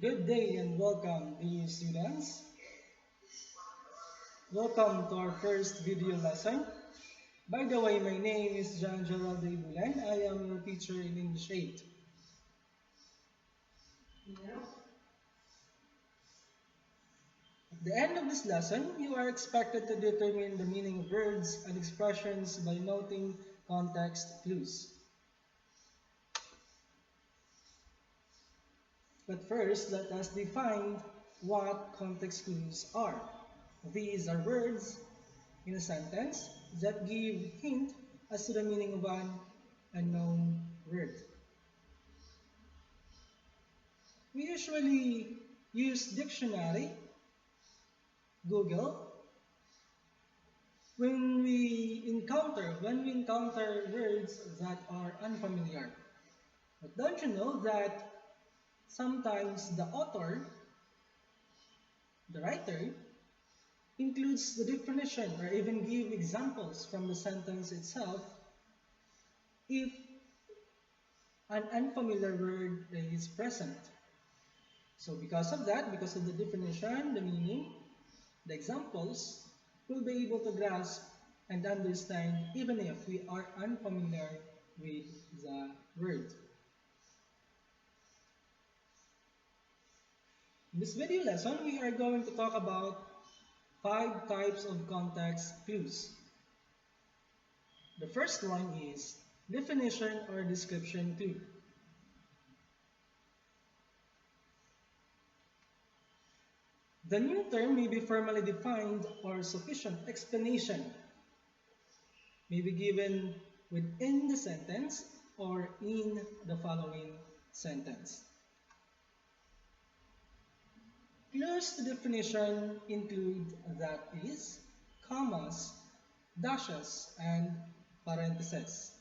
Good day and welcome, dear students. Welcome to our first video lesson. By the way, my name is Jerald Bulan. I am your teacher in English 8. At the end of this lesson, you are expected to determine the meaning of words and expressions by noting context clues. But first, let us define what context clues are. These are words in a sentence that give hint as to the meaning of an unknown word. We usually use dictionary, Google, when we encounter words that are unfamiliar. But don't you know that sometimes the author, the writer, includes the definition or even give examples from the sentence itself if an unfamiliar word is present. So because of that, because of the definition, the meaning, the examples, we'll be able to grasp and understand even if we are unfamiliar with the word. In this video lesson, we are going to talk about 5 types of context clues. The first one is definition or description clue. The new term may be formally defined or sufficient explanation may be given within the sentence or in the following sentence. Clues to definition include that is, commas, dashes, and parentheses.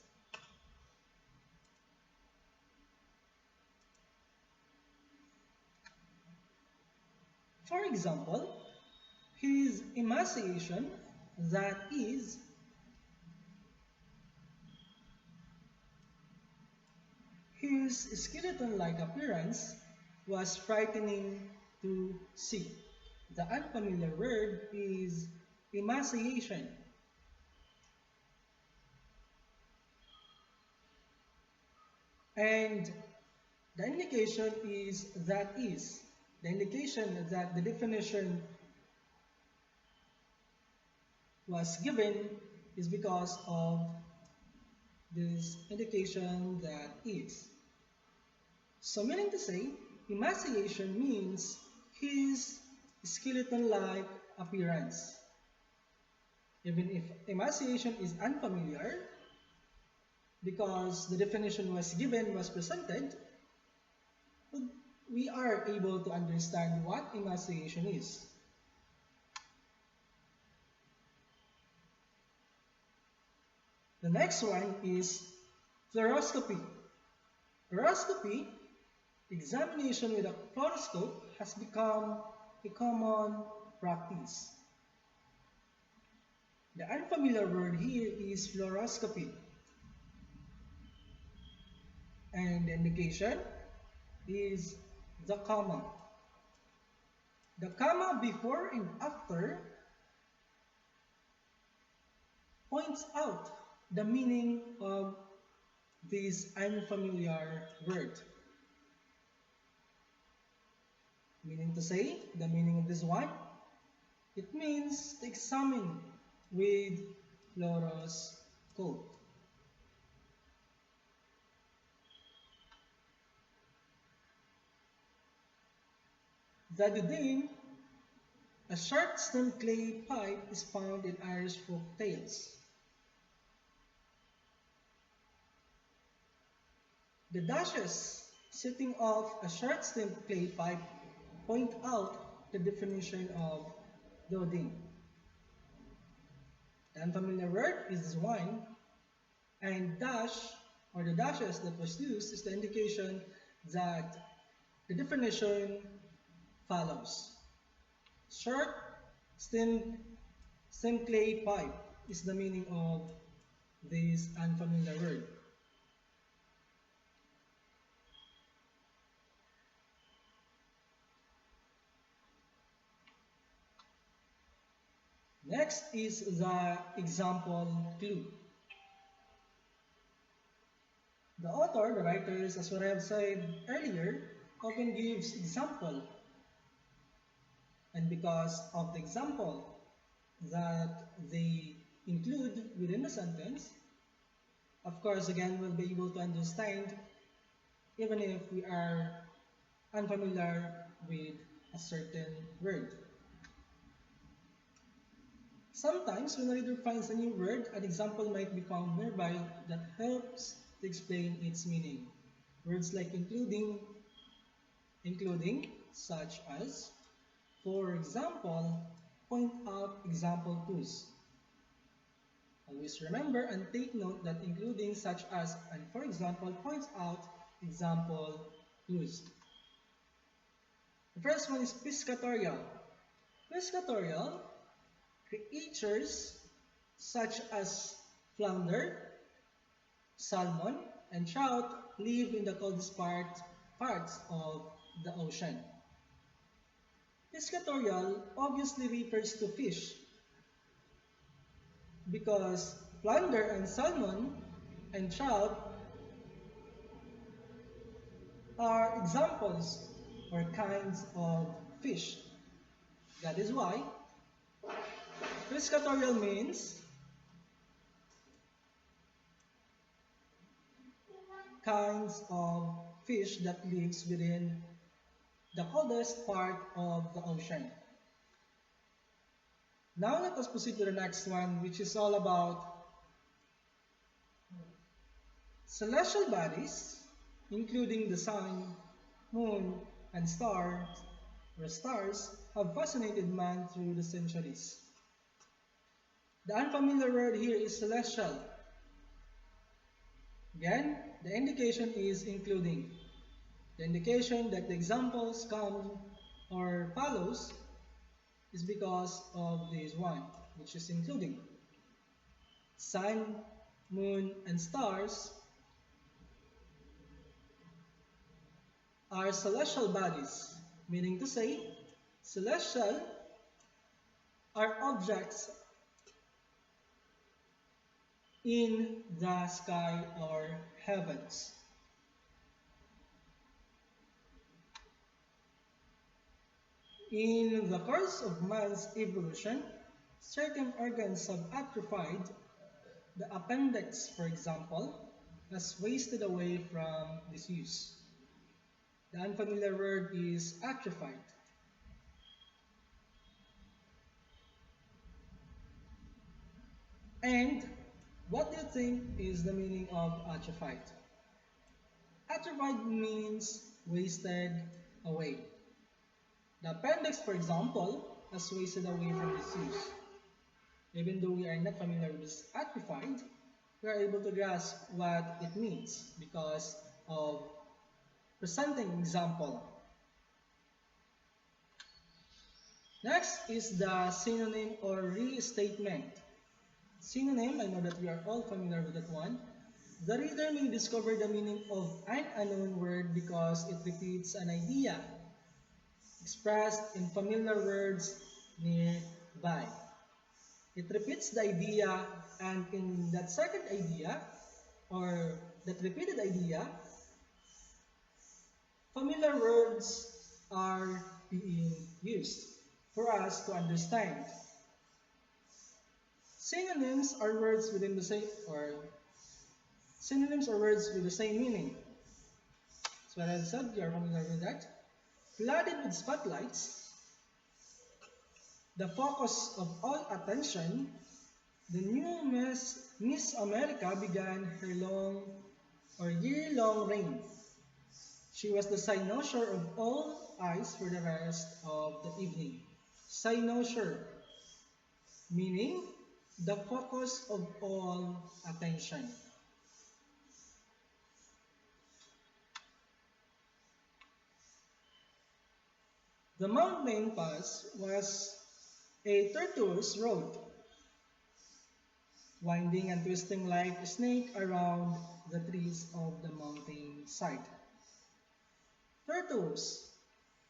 For example, his emaciation, that is, his skeleton-like appearance, was frightening to see. The unfamiliar word is emaciation. And the indication is that is. The indication that the definition was given is because of this indication that is. So meaning to say, emaciation means his skeleton-like appearance. Even if emaciation is unfamiliar, because the definition was given, was presented, we are able to understand what emaciation is. The next one is fluoroscopy. Fluoroscopy, examination with a fluoroscope, has become a common practice. The unfamiliar word here is fluoroscopy. And the indication is the comma. The comma before and after points out the meaning of this unfamiliar word. Meaning to say, the meaning of this one, it means to examine with fluoroscope. The dudane, a short-stemmed clay pipe, is found in Irish folk tales. The dashes sitting off a short-stemmed clay pipe point out the definition of dudane. The unfamiliar word is this one, and dash, or the dashes that was used, is the indication that the definition follows. Short stem clay pipe is the meaning of this unfamiliar word. Next is the example clue. The author, the writers, as what I have said earlier, often gives example, and because of the example that they include within the sentence, of course, again, we'll be able to understand even if we are unfamiliar with a certain word. Sometimes when a reader finds a new word, an example might be found nearby that helps to explain its meaning. Words like including, such as, for example, point out example clues. Always remember and take note that including, such as, and for example, points out example clues. The first one is piscatorial. Piscatorial, creatures such as flounder, salmon, and trout live in the coldest parts of the ocean. Piscatorial obviously refers to fish because flounder and salmon and trout are examples or kinds of fish. That is why piscatorial means kinds of fish that lives within the coldest part of the ocean. Now let us proceed to the next one, which is all about celestial bodies, including the sun, moon, and stars, where stars have fascinated man through the centuries. The unfamiliar word here is celestial. Again, the indication is including. The indication that the examples come or follows is because of this one, which is including. Sun, moon, and stars are celestial bodies, meaning to say, celestial are objects in the sky or heavens. In the course of man's evolution, certain organs have atrophied. The appendix, for example, has wasted away from disuse. The unfamiliar word is atrophied. And what do you think is the meaning of atrophied? Atrophied means wasted away. The appendix, for example, has wasted away from disuse. Even though we are not familiar with this atrophied, we are able to grasp what it means because of presenting example. Next is the synonym or restatement. Synonym, I know that we are all familiar with that one. The reader may discover the meaning of an unknown word because it repeats an idea expressed in familiar words nearby. It repeats the idea, and in that second idea, or that repeated idea, familiar words are being used for us to understand. Synonyms are words within the same, or synonyms are words with the same meaning. So as I said, you are familiar with that. Flooded with spotlights, the focus of all attention, the new Miss America began her year-long reign. She was the cynosure of all eyes for the rest of the evening. Cynosure, meaning the focus of all attention. The Mount Main Pass was a tortuous road, winding and twisting like a snake around the trees of the mountain side. Tortuous.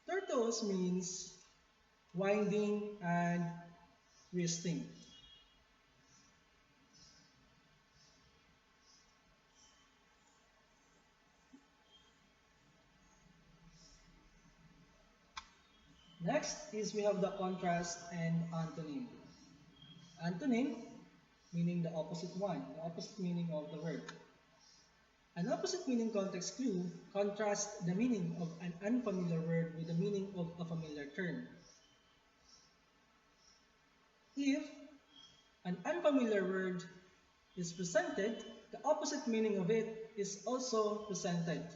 Tortuous means winding and twisting. Next is we have the contrast and antonym. Antonym meaning the opposite one, the opposite meaning of the word. An opposite meaning context clue contrasts the meaning of an unfamiliar word with the meaning of a familiar term. If an unfamiliar word is presented, the opposite meaning of it is also presented.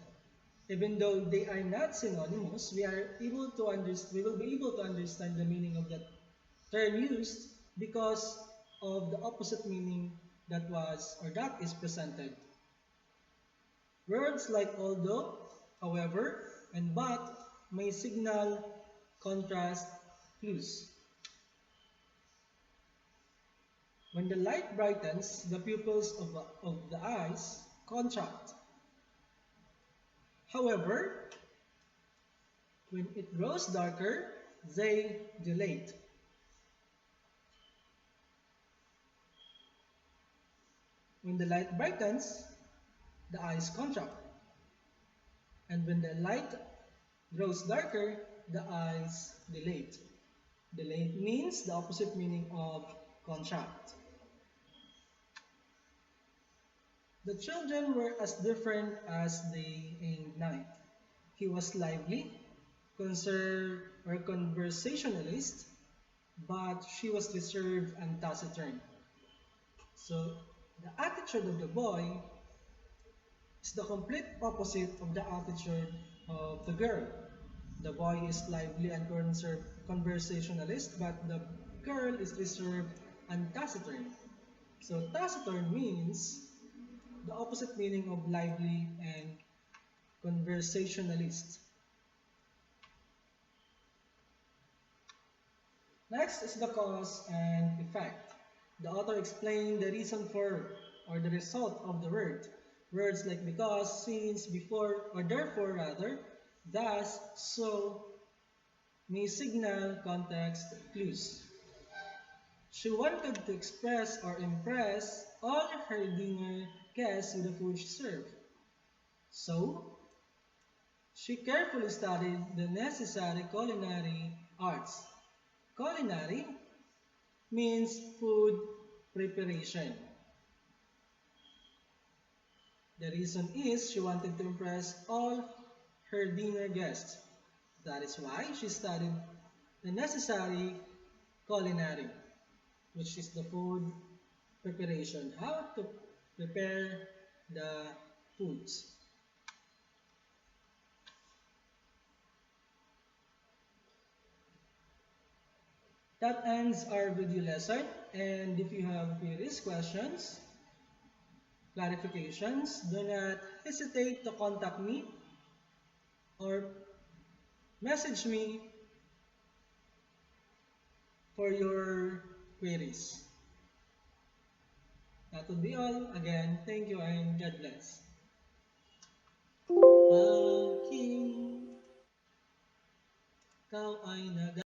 Even though they are not synonymous, we will be able to understand the meaning of that term used because of the opposite meaning that is presented. Words like although, however, and but may signal contrast clues. When the light brightens, the pupils of the eyes contract. However, when it grows darker, they dilate. When the light brightens, the eyes contract. And when the light grows darker, the eyes dilate. Dilate means the opposite meaning of contract. The children were as different as day and night. He was lively, conversationalist, but she was reserved and taciturn. So the attitude of the boy is the complete opposite of the attitude of the girl. The boy is lively and conversationalist, but the girl is reserved and taciturn. So taciturn means the opposite meaning of lively and conversationalist. Next is the cause and effect. The author explained the reason for or the result of the word. Words like because, since, before, or therefore rather, thus, so, may signal context clues. She wanted to express or impress all her dinner guests with the food she served. So, she carefully studied the necessary culinary arts. Culinary means food preparation. The reason is she wanted to impress all her dinner guests. That is why she studied the necessary culinary, which is the food preparation, how to prepare the foods. That ends our video lesson, and if you have queries, questions, clarifications, do not hesitate to contact me or message me for your queries. That would be all. Again, thank you and God bless. Aking, ikaw ay